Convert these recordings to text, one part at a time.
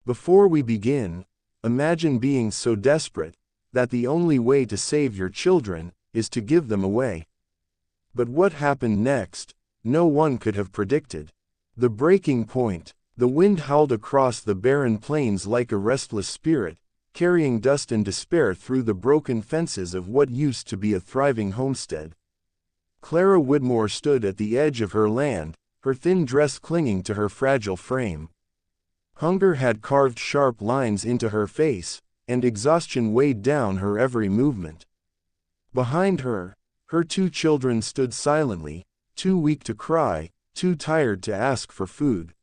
Before we begin, imagine being so desperate that the only way to save your children is to give them away. But what happened next, no one could have predicted. The breaking point. The wind howled across the barren plains like a restless spirit, carrying dust and despair through the broken fences of what used to be a thriving homestead. Clara Whitmore stood at the edge of her land, her thin dress clinging to her fragile frame. Hunger had carved sharp lines into her face, and exhaustion weighed down her every movement. Behind her, her 2 children stood silently, too weak to cry, too tired to ask for food.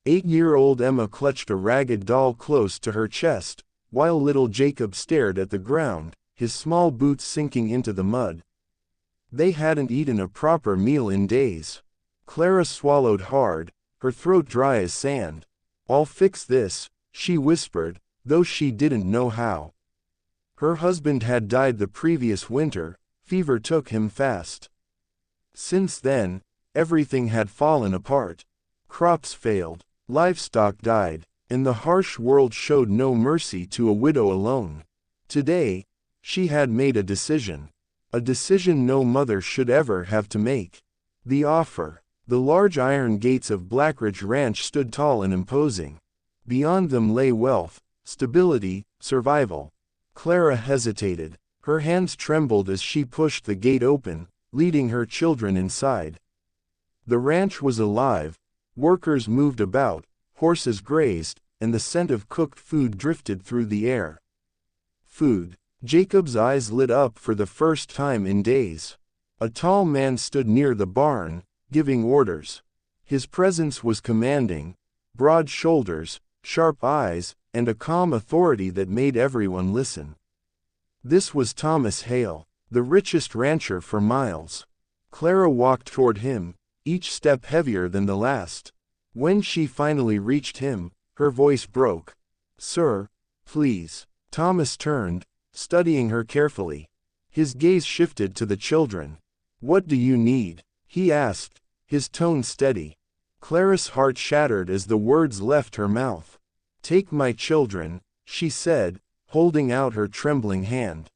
8-year-old Emma clutched a ragged doll close to her chest, while little Jacob stared at the ground, his small boots sinking into the mud. They hadn't eaten a proper meal in days. Clara swallowed hard, her throat dry as sand. "I'll fix this," she whispered, though she didn't know how. Her husband had died the previous winter, fever took him fast. Since then, everything had fallen apart. Crops failed. Livestock died, and the harsh world showed no mercy to a widow alone. Today, she had made a decision no mother should ever have to make. The offer. The large iron gates of Blackridge Ranch stood tall and imposing. Beyond them lay wealth, stability, survival. Clara hesitated. Her hands trembled as she pushed the gate open, leading her children inside. The ranch was alive. Workers moved about, horses grazed, and the scent of cooked food drifted through the air. Food. Jacob's eyes lit up for the first time in days. A tall man stood near the barn, giving orders. His presence was commanding, broad shoulders, sharp eyes, and a calm authority that made everyone listen. This was Thomas Hale, the richest rancher for miles. Clara walked toward him, each step heavier than the last. When she finally reached him, her voice broke. "Sir, please." Thomas turned, studying her carefully. His gaze shifted to the children. "What do you need?" he asked, his tone steady. Clara's heart shattered as the words left her mouth. "Take my children," she said, holding out her trembling hand.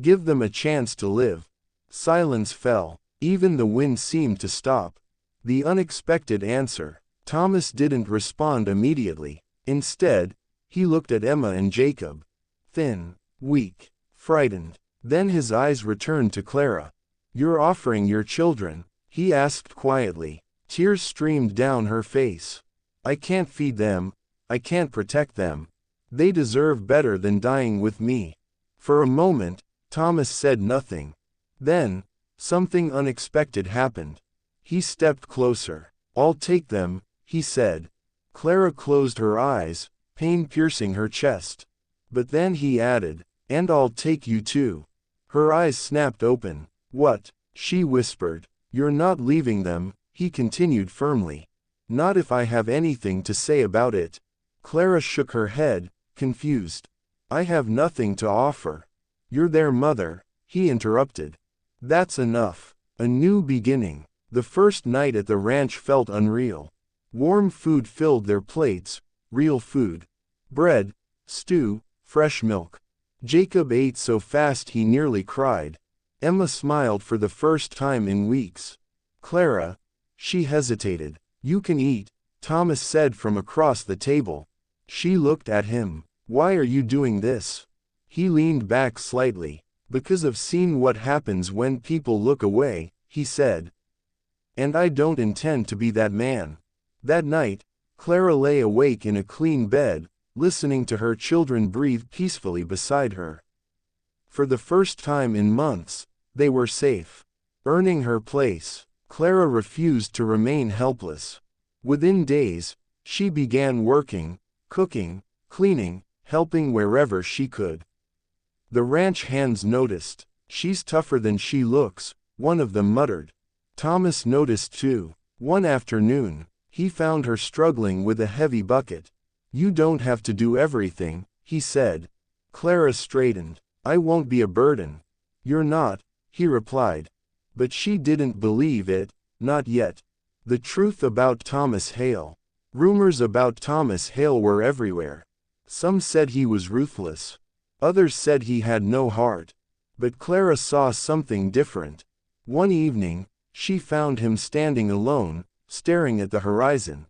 "Give them a chance to live." Silence fell. Even the wind seemed to stop. The unexpected answer. Thomas didn't respond immediately. Instead, he looked at Emma and Jacob. Thin, weak, frightened. Then his eyes returned to Clara. "You're offering your children?" he asked quietly. Tears streamed down her face. "I can't feed them. I can't protect them. They deserve better than dying with me." For a moment, Thomas said nothing. Then, something unexpected happened. He stepped closer. "I'll take them," he said. Clara closed her eyes, pain piercing her chest. But then he added, "And I'll take you too." Her eyes snapped open. "What?" she whispered. "You're not leaving them," he continued firmly. "Not if I have anything to say about it." Clara shook her head, confused. "I have nothing to offer." "You're their mother," he interrupted. "That's enough." A new beginning. The first night at the ranch felt unreal. Warm food filled their plates, real food. Bread, stew, fresh milk. Jacob ate so fast he nearly cried. Emma smiled for the first time in weeks. "Clara," she hesitated. "You can eat," Thomas said from across the table. She looked at him. "Why are you doing this?" He leaned back slightly. "Because I've seen what happens when people look away," he said. "And I don't intend to be that man." That night, Clara lay awake in a clean bed, listening to her children breathe peacefully beside her. For the first time in months, they were safe. Earning her place, Clara refused to remain helpless. Within days, she began working, cooking, cleaning, helping wherever she could. The ranch hands noticed. "She's tougher than she looks," one of them muttered. Thomas noticed too. One afternoon, he found her struggling with a heavy bucket. "You don't have to do everything," he said. Clara straightened. "I won't be a burden." "You're not," he replied. But she didn't believe it, not yet. The truth about Thomas Hale. Rumors about Thomas Hale were everywhere. Some said he was ruthless. Others said he had no heart. But Clara saw something different. One evening, she found him standing alone, staring at the horizon.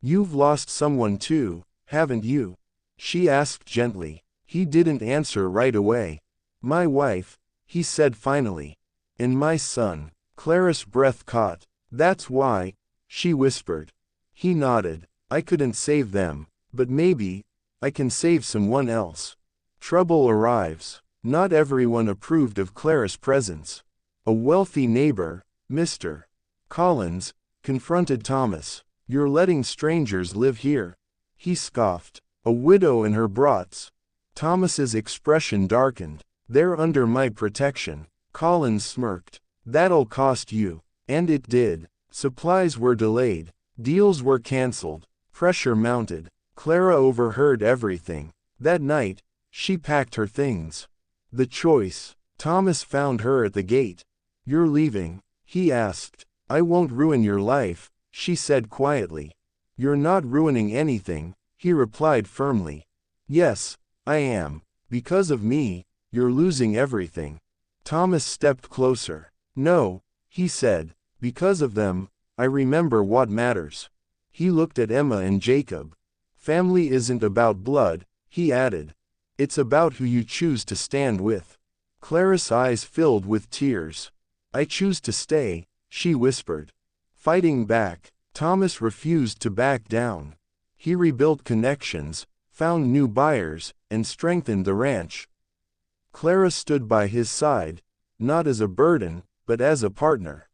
"You've lost someone too, haven't you?" she asked gently. He didn't answer right away. "My wife," he said finally. "And my son." Clara's breath caught. "That's why," she whispered. He nodded. "I couldn't save them, but maybe I can save someone else." Trouble arrives. Not everyone approved of Clara's presence. A wealthy neighbor, Mr. Collins, confronted Thomas. "You're letting strangers live here," he scoffed. "A widow and her brats." Thomas's expression darkened. "They're under my protection." Collins smirked. "That'll cost you." And it did. Supplies were delayed. Deals were canceled. Pressure mounted. Clara overheard everything. That night, she packed her things. The choice. Thomas found her at the gate. "You're leaving?" he asked. "I won't ruin your life," she said quietly. "You're not ruining anything," he replied firmly. "Yes, I am. Because of me, you're losing everything." Thomas stepped closer. "No," he said. "Because of them, I remember what matters." He looked at Emma and Jacob. "Family isn't about blood," he added. "It's about who you choose to stand with." Clara's eyes filled with tears. "I choose to stay," she whispered. Fighting back, Thomas refused to back down. He rebuilt connections, found new buyers, and strengthened the ranch. Clara stood by his side, not as a burden, but as a partner.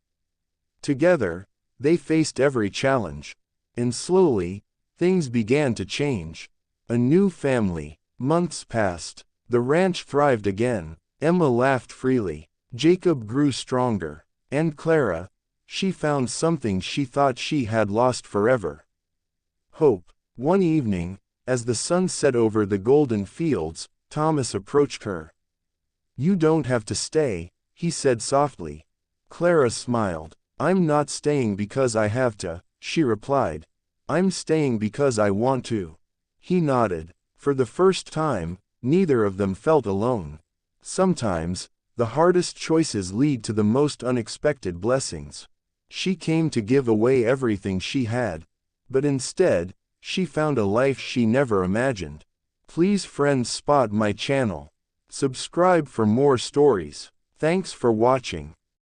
Together, they faced every challenge. And slowly, things began to change. A new family. Months passed. The ranch thrived again. Emma laughed freely. Jacob grew stronger. And Clara, she found something she thought she had lost forever. Hope. One evening, as the sun set over the golden fields, Thomas approached her. "You don't have to stay," he said softly. Clara smiled. "I'm not staying because I have to," she replied. "I'm staying because I want to." He nodded. For the first time, neither of them felt alone. Sometimes, the hardest choices lead to the most unexpected blessings. She came to give away everything she had. But instead, she found a life she never imagined. Please friends spot my channel. Subscribe for more stories. Thanks for watching.